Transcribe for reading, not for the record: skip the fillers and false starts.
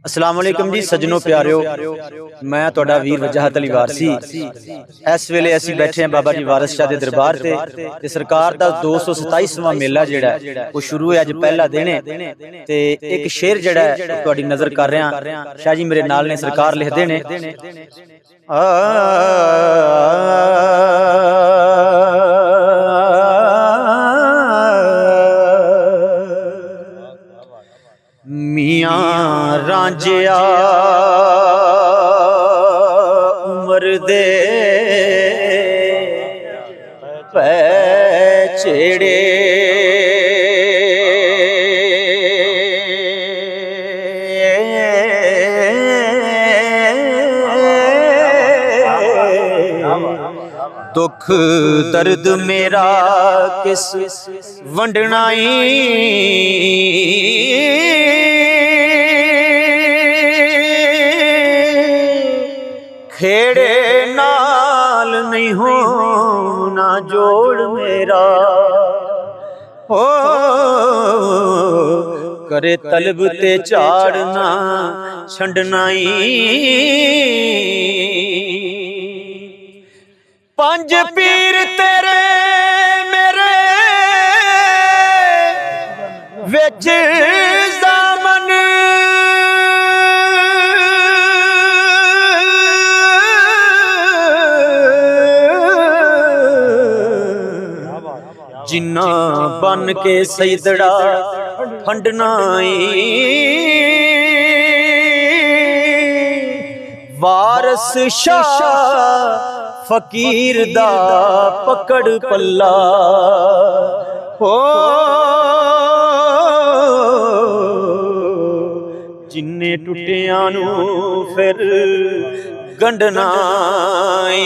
अस्सलाम वालेकुम जी सज्जनों प्यारिओ, मैं तुहाडा वीर वजाहत अली वारसी। इस वेले असीं बैठे हैं बाबा जी वारिस शाह दे दरबार ते सरकार दा 227वां मेला जिहड़ा है वो शुरू है। अज पहला दिन है ते एक शेर जिहड़ा है तुहाडी नज़र कर रहा शाह जी मेरे नाल ने। सरकार लिखदे ने मियां रांझिया उमर दे पैचेड़े दुख दर्द मेरा किस वंडनाई खेड़े नाल नहीं होना जोड़ मेरा हो करे तलब ते झाड़ना छंडनाई पंज पीर तेरे मेरे विच ज़ामन जिन्ना बन के सईदड़ा फंडनाई वारस शाह फकीर दा पकड़ पल्ला हो जिन्ने टुटियां नू फिर गंढनाई।